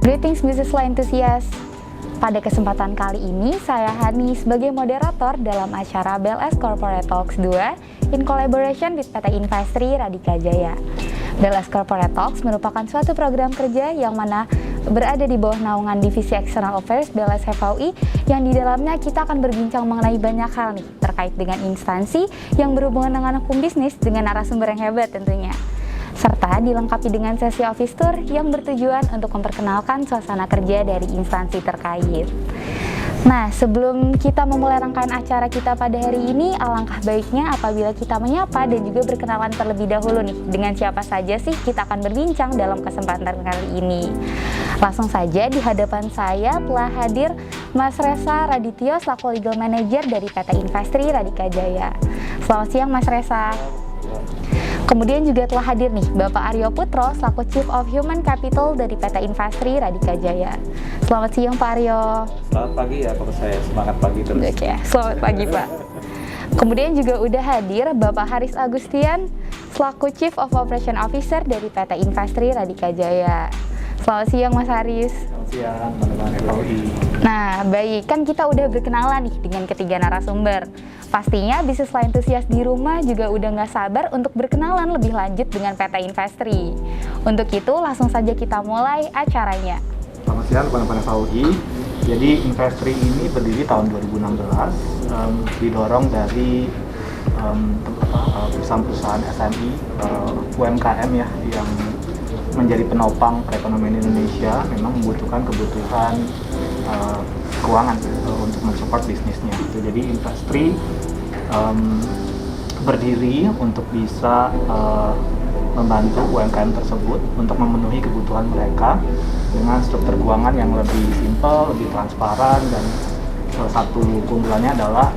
Greetings business law enthusiast. Pada kesempatan kali ini, saya Hani sebagai moderator dalam acara BLS Corporate Talks 2 in collaboration with PT Investri Radika Jaya. BLS Corporate Talks merupakan suatu program kerja yang mana berada di bawah naungan Divisi External Affairs BLS FAUI yang di dalamnya kita akan berbincang mengenai banyak hal nih terkait dengan instansi yang berhubungan dengan hukum bisnis dengan narasumber yang hebat tentunya. Serta dilengkapi dengan sesi office tour yang bertujuan untuk memperkenalkan suasana kerja dari instansi terkait. Nah, sebelum kita memulai rangkaian acara kita pada hari ini, alangkah baiknya apabila kita menyapa dan juga berkenalan terlebih dahulu nih, dengan siapa saja sih kita akan berbincang dalam kesempatan kali ini. Langsung saja di hadapan saya telah hadir Mas Reza Radityo selaku Legal Manager dari PT Investri Radika Jaya. Selamat siang Mas Reza. Kemudian juga telah hadir nih Bapak Aryo Putro selaku Chief of Human Capital dari PT Investri Radika Jaya. Selamat siang Pak Aryo. Selamat pagi ya Pak, saya semangat pagi terus. Oke, selamat pagi Pak. Kemudian juga udah hadir Bapak Haris Agustian selaku Chief of Operation Officer dari PT Investri Radika Jaya. Selamat siang Mas Haris. Selamat siang teman-teman FAUI. Nah, baik, kan kita udah berkenalan nih dengan ketiga narasumber. Pastinya bisnis law enthusiast di rumah juga udah nggak sabar untuk berkenalan lebih lanjut dengan PT Investri. Untuk itu, langsung saja kita mulai acaranya. Selamat siang teman-teman FAUI. Jadi Investri ini berdiri tahun 2016, didorong dari perusahaan-perusahaan SME, UMKM ya, yang menjadi penopang perekonomian Indonesia, memang membutuhkan kebutuhan keuangan untuk mensupport bisnisnya. Jadi Investri berdiri untuk bisa membantu UMKM tersebut untuk memenuhi kebutuhan mereka dengan struktur keuangan yang lebih simpel, lebih transparan, dan salah satu keunggulannya adalah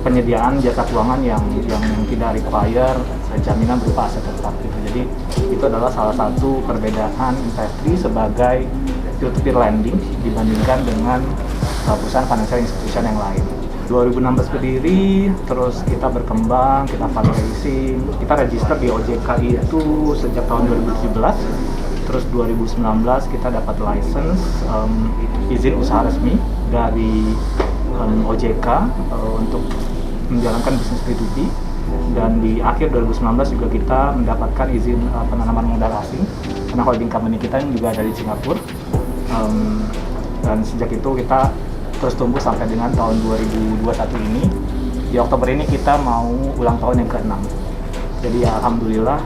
penyediaan jasa keuangan yang tidak require jaminan berupa aset tetap gitu. Jadi itu adalah salah satu perbedaan Investri sebagai peer-to-peer lending dibandingkan dengan perusahaan financial institution yang lain. 2016 berdiri, terus kita berkembang, kita fundraising, kita register di OJK itu sejak tahun 2017. Terus 2019 kita dapat license izin usaha resmi dari OJK untuk menjalankan bisnis P2P, dan di akhir 2019 juga kita mendapatkan izin penanaman modal asing karena holding company kita yang juga ada di Singapura, dan sejak itu kita terus tumbuh sampai dengan tahun 2021 ini. Di Oktober ini kita mau ulang tahun yang ke-6. Jadi ya, alhamdulillah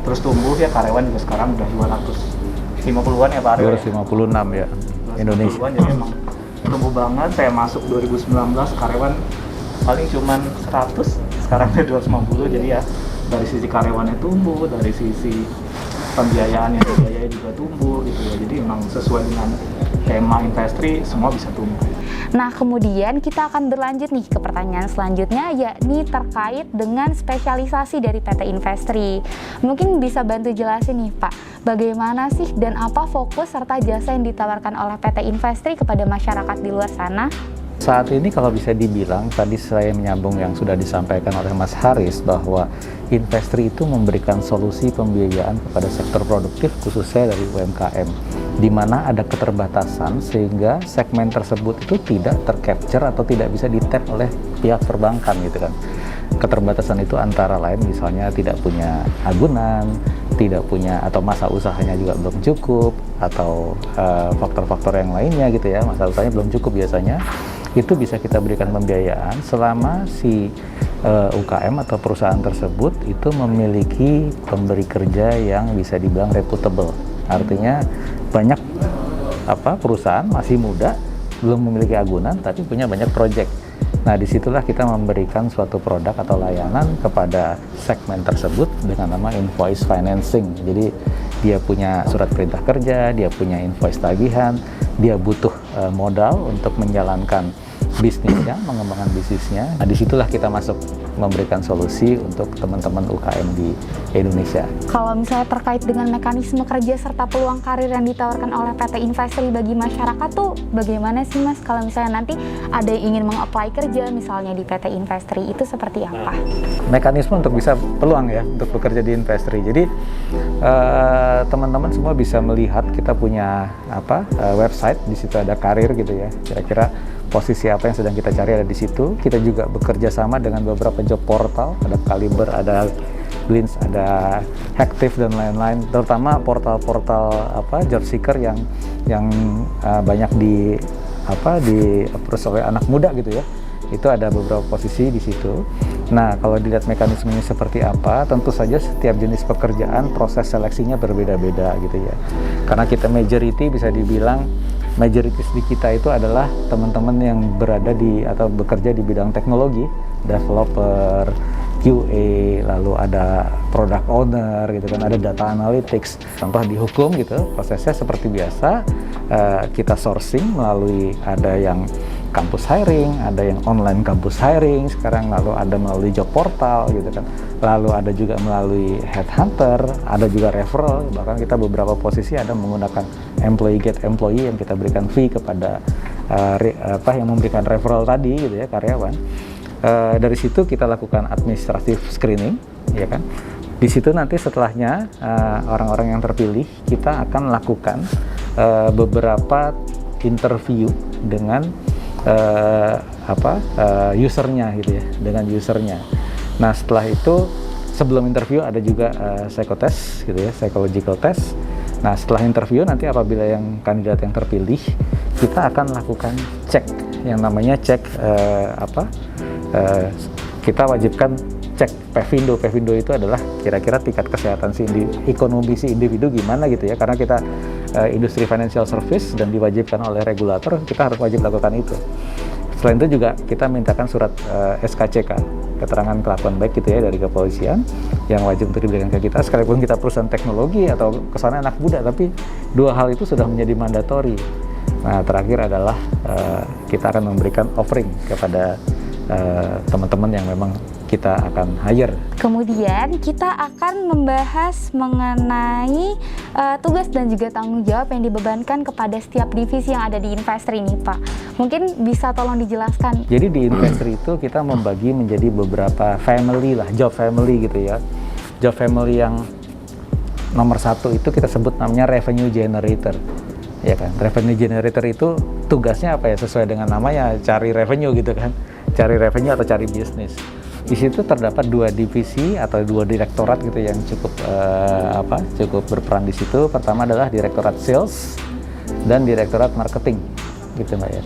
terus tumbuh ya, karyawan juga sekarang udah 250-an ya Pak Aryo. 256 ya, Indonesia. Jadi emang tumbuh banget. Saya masuk 2019 karyawan paling cuman 100, sekarang udah 250. Jadi ya dari sisi karyawannya tumbuh, dari sisi pembiayaan juga tumbuh gitu ya. Jadi emang sesuai dengan tema Investri, semua bisa tumbuh. Nah, kemudian kita akan berlanjut nih ke pertanyaan selanjutnya, yakni terkait dengan spesialisasi dari PT Investri. Mungkin bisa bantu jelasin nih Pak, bagaimana sih dan apa fokus serta jasa yang ditawarkan oleh PT Investri kepada masyarakat di luar sana? Saat ini kalau bisa dibilang, tadi saya menyambung yang sudah disampaikan oleh Mas Haris, bahwa Investri itu memberikan solusi pembiayaan kepada sektor produktif khususnya dari UMKM, di mana ada keterbatasan sehingga segmen tersebut itu tidak tercapture atau tidak bisa di-tap oleh pihak perbankan gitu kan. Keterbatasan itu antara lain misalnya tidak punya agunan, tidak punya, atau masa usahanya juga belum cukup, atau faktor-faktor yang lainnya gitu ya, masa usahanya belum cukup biasanya. Itu bisa kita berikan pembiayaan selama si UKM atau perusahaan tersebut itu memiliki pemberi kerja yang bisa dibilang reputable. Artinya banyak perusahaan masih muda, belum memiliki agunan tapi punya banyak proyek. Nah, disitulah kita memberikan suatu produk atau layanan kepada segmen tersebut dengan nama invoice financing. Jadi dia punya surat perintah kerja, dia punya invoice tagihan, dia butuh modal untuk menjalankan bisnisnya, mengembangkan bisnisnya. Nah, disitulah kita masuk memberikan solusi untuk teman-teman UKM di Indonesia. Kalau misalnya terkait dengan mekanisme kerja serta peluang karir yang ditawarkan oleh PT Investri bagi masyarakat tuh bagaimana sih Mas? Kalau misalnya nanti ada yang ingin meng-apply kerja misalnya di PT Investri, itu seperti apa? Mekanisme untuk bisa peluang ya untuk bekerja di Investri. Jadi teman-teman semua bisa melihat kita punya website, di situ ada karir gitu ya. Kira-kira posisi apa yang sedang kita cari ada di situ. Kita juga bekerja sama dengan beberapa job portal, ada Caliber, ada Glints, ada Hacktiv dan lain-lain. Terutama portal-portal job seeker yang banyak di approach oleh anak muda gitu ya. Itu ada beberapa posisi di situ. Nah, kalau dilihat mekanismenya seperti apa, tentu saja setiap jenis pekerjaan proses seleksinya berbeda-beda gitu ya. Karena kita majority, bisa dibilang majoritas di kita itu adalah teman-teman yang berada di atau bekerja di bidang teknologi, developer, QA, lalu ada product owner gitu kan, ada data analytics. Contoh di hukum gitu, prosesnya seperti biasa, kita sourcing melalui ada yang kampus hiring, ada yang online kampus hiring sekarang, lalu ada melalui job portal gitu kan, lalu ada juga melalui headhunter, ada juga referral, bahkan kita beberapa posisi ada menggunakan employee get employee yang kita berikan fee kepada yang memberikan referral tadi gitu ya, karyawan. Dari situ kita lakukan administrative screening, ya kan. Di situ nanti setelahnya orang-orang yang terpilih kita akan lakukan beberapa interview dengan usernya gitu ya, dengan usernya. Nah, setelah itu sebelum interview ada juga psychotest gitu ya, psychological test. Nah, setelah interview nanti apabila yang kandidat yang terpilih, kita akan lakukan cek yang namanya cek kita wajibkan cek Pevindo. Pevindo itu adalah kira-kira tingkat kesehatan ekonomi si individu gimana gitu ya, karena kita industri financial service dan diwajibkan oleh regulator, kita harus wajib lakukan itu. Selain itu juga kita mintakan surat SKCK, keterangan kelakuan baik gitu ya, dari kepolisian yang wajib untuk diberikan ke kita, sekalipun kita perusahaan teknologi atau kesana anak muda, tapi dua hal itu sudah menjadi mandatori. Nah, terakhir adalah kita akan memberikan offering kepada teman-teman yang memang kita akan hire. Kemudian kita akan membahas mengenai tugas dan juga tanggung jawab yang dibebankan kepada setiap divisi yang ada di Investor ini, Pak. Mungkin bisa tolong dijelaskan. Jadi di Investor itu kita membagi menjadi beberapa family lah, job family gitu ya. Job family yang nomor satu itu kita sebut namanya revenue generator. Ya kan, revenue generator itu tugasnya apa ya, sesuai dengan namanya, cari revenue gitu kan, cari revenue atau cari bisnis. Di situ terdapat dua divisi atau dua direktorat gitu yang cukup berperan di situ. Pertama adalah direktorat sales dan direktorat marketing gitu Mbak ya.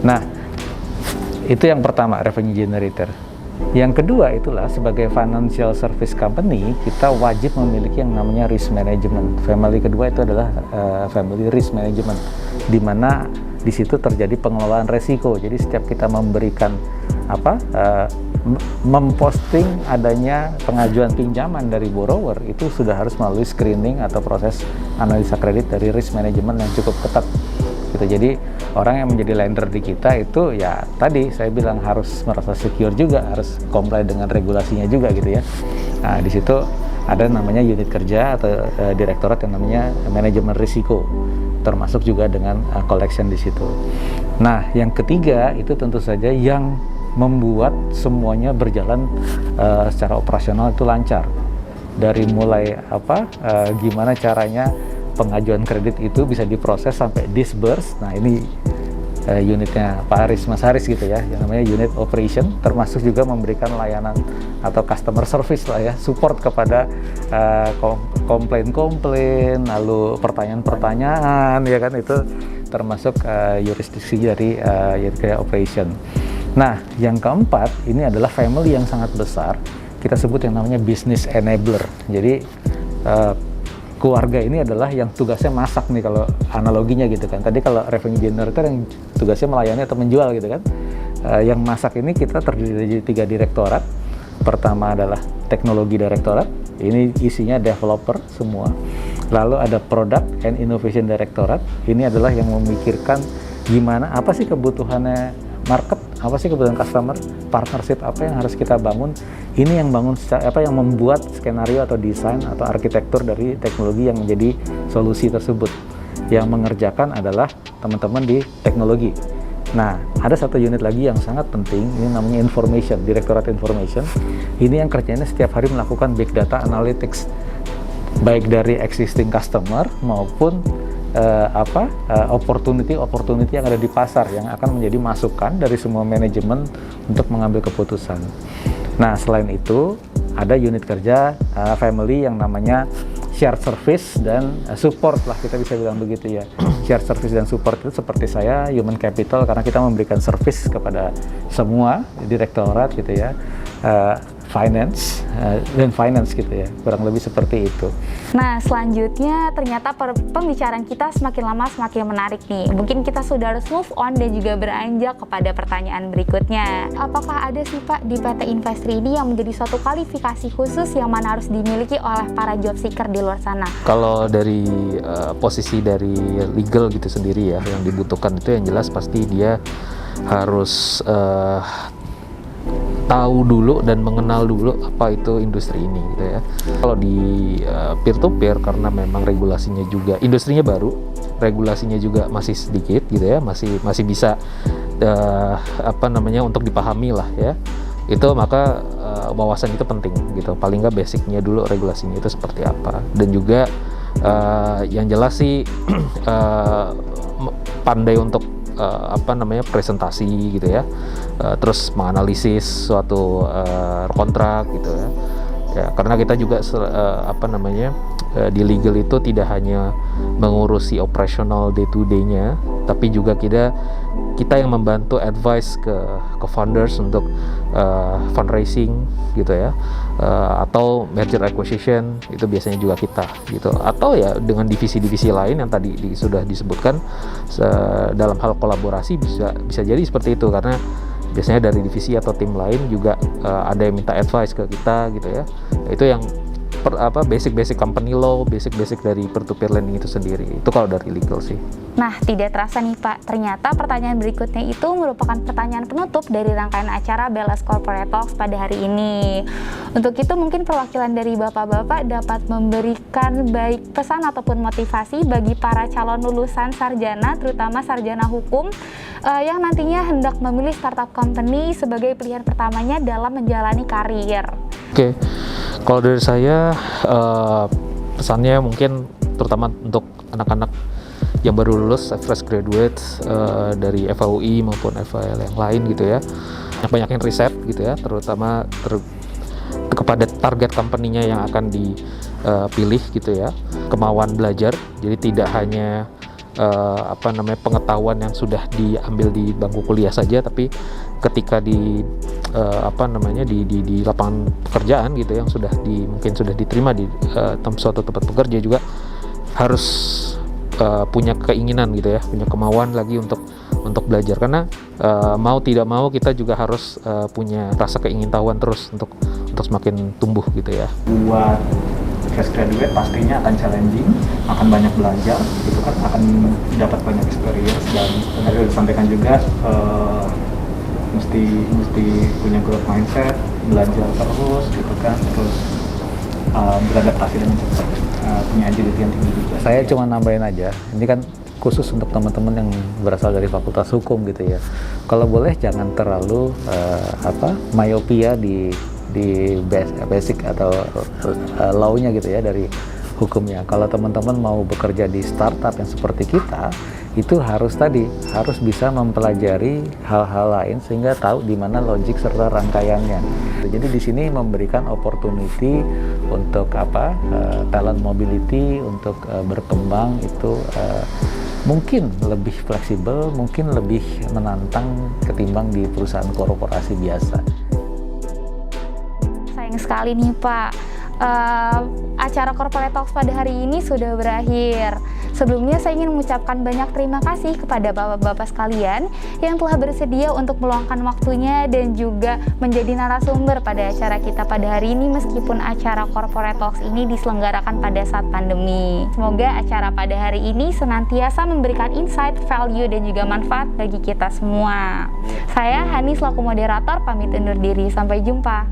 Nah, itu yang pertama, revenue generator. Yang kedua itulah sebagai financial service company, kita wajib memiliki yang namanya risk management. Family kedua itu adalah family risk management, di mana di situ terjadi pengelolaan resiko. Jadi setiap kita memberikan memposting adanya pengajuan pinjaman dari borrower, itu sudah harus melalui screening atau proses analisa kredit dari risk management yang cukup ketat gitu. Jadi orang yang menjadi lender di kita itu ya tadi saya bilang harus merasa secure juga, harus comply dengan regulasinya juga gitu ya. Nah, di situ ada namanya unit kerja atau direktorat yang namanya manajemen risiko, termasuk juga dengan collection di situ. Nah, yang ketiga itu tentu saja yang membuat semuanya berjalan secara operasional itu lancar. Dari mulai gimana caranya pengajuan kredit itu bisa diproses sampai disburse. Nah, ini unitnya Pak Haris, Mas Haris gitu ya, yang namanya unit operation, termasuk juga memberikan layanan atau customer service lah ya, support kepada komplain, lalu pertanyaan-pertanyaan ya kan, itu termasuk jurisdiksi dari unit operation. Nah, yang keempat ini adalah family yang sangat besar, kita sebut yang namanya business enabler. Jadi keluarga ini adalah yang tugasnya masak nih kalau analoginya gitu kan. Tadi kalau revenue generator yang tugasnya melayani atau menjual gitu kan. Yang masak ini kita terdiri dari 3 direktorat. Pertama adalah teknologi direktorat, ini isinya developer semua. Lalu ada product and innovation direktorat, ini adalah yang memikirkan gimana, apa sih kebutuhannya market, apa sih kebutuhan customer, partnership apa yang harus kita bangun. Ini yang bangun yang membuat skenario atau desain atau arsitektur dari teknologi yang menjadi solusi tersebut. Yang mengerjakan adalah teman-teman di teknologi. Nah, ada satu unit lagi yang sangat penting, ini namanya information, direktorat information. Ini yang kerjanya setiap hari melakukan big data analytics. baik dari existing customer maupun opportunity yang ada di pasar yang akan menjadi masukan dari semua manajemen untuk mengambil keputusan. Nah, selain itu ada unit kerja family yang namanya shared service dan support lah, kita bisa bilang begitu ya. Shared service dan support itu seperti saya human capital, karena kita memberikan service kepada semua direktorat gitu ya, finance dan finance gitu ya, kurang lebih seperti itu. Nah, selanjutnya ternyata pembicaraan kita semakin lama semakin menarik nih. Mungkin kita sudah harus move on dan juga beranjak kepada pertanyaan berikutnya. Apakah ada sih Pak di PT Investri ini yang menjadi suatu kualifikasi khusus yang mana harus dimiliki oleh para job seeker di luar sana? Kalau dari posisi dari legal gitu sendiri ya, yang dibutuhkan itu yang jelas pasti dia harus tahu dulu dan mengenal dulu apa itu industri ini gitu ya. Kalau di peer to peer, karena memang regulasinya juga, industrinya baru, regulasinya juga masih sedikit gitu ya, masih bisa untuk dipahami lah ya. Itu maka wawasan itu penting gitu. Paling nggak basicnya dulu regulasinya itu seperti apa. Dan juga yang jelas sih pandai untuk presentasi gitu ya, terus menganalisis suatu kontrak gitu ya, karena kita juga di legal itu tidak hanya mengurusi operasional day to day-nya, tapi juga kita yang membantu advice ke founders untuk fundraising gitu ya, atau merger acquisition, itu biasanya juga kita gitu, atau ya dengan divisi-divisi lain yang tadi sudah disebutkan dalam hal kolaborasi bisa jadi seperti itu, karena biasanya dari divisi atau tim lain juga ada yang minta advice ke kita gitu ya. Itu yang basic company law, basic dari peer-to-peer lending itu sendiri. Itu kalau dari legal sih. Nah, tidak terasa nih Pak, ternyata pertanyaan berikutnya itu merupakan pertanyaan penutup dari rangkaian acara BLS Corporate Talks pada hari ini. Untuk itu mungkin perwakilan dari Bapak-Bapak dapat memberikan baik pesan ataupun motivasi bagi para calon lulusan sarjana, terutama sarjana hukum, yang nantinya hendak memilih startup company sebagai pilihan pertamanya dalam menjalani karir. Oke. Kalau dari saya, pesannya mungkin terutama untuk anak-anak yang baru lulus, fresh graduate dari FAUI maupun FAL yang lain gitu ya, banyakin riset gitu ya, terutama kepada target company-nya yang akan dipilih gitu ya, kemauan belajar, jadi tidak hanya pengetahuan yang sudah diambil di bangku kuliah saja, tapi ketika di lapangan pekerjaan gitu yang mungkin sudah diterima di suatu tempat bekerja juga harus punya keinginan gitu ya, punya kemauan lagi untuk belajar, karena mau tidak mau kita juga harus punya rasa keingintahuan terus untuk semakin tumbuh gitu ya. Buat fresh graduate pastinya akan challenging, akan banyak belajar, gitu kan, akan dapat banyak experience, dan tadi sudah disampaikan juga mesti punya growth mindset, belajar terus gitu kan, terus beradaptasi dengan cepat, punya agility yang tinggi juga. Saya cuma nambahin aja, ini kan khusus untuk teman-teman yang berasal dari fakultas hukum gitu ya. Kalau boleh jangan terlalu myopia di basic atau law-nya gitu ya dari hukumnya. Kalau teman-teman mau bekerja di startup yang seperti kita, itu harus bisa mempelajari hal-hal lain sehingga tahu di mana logik serta rangkaiannya. Jadi di sini memberikan opportunity untuk talent mobility, untuk berkembang itu mungkin lebih fleksibel, mungkin lebih menantang ketimbang di perusahaan korporasi biasa. Sayang sekali nih Pak, acara Corporate Talks pada hari ini sudah berakhir. Sebelumnya saya ingin mengucapkan banyak terima kasih kepada bapak-bapak sekalian yang telah bersedia untuk meluangkan waktunya dan juga menjadi narasumber pada acara kita pada hari ini, meskipun acara Corporate Talks ini diselenggarakan pada saat pandemi. Semoga acara pada hari ini senantiasa memberikan insight, value, dan juga manfaat bagi kita semua. Saya Hani selaku moderator pamit undur diri, sampai jumpa.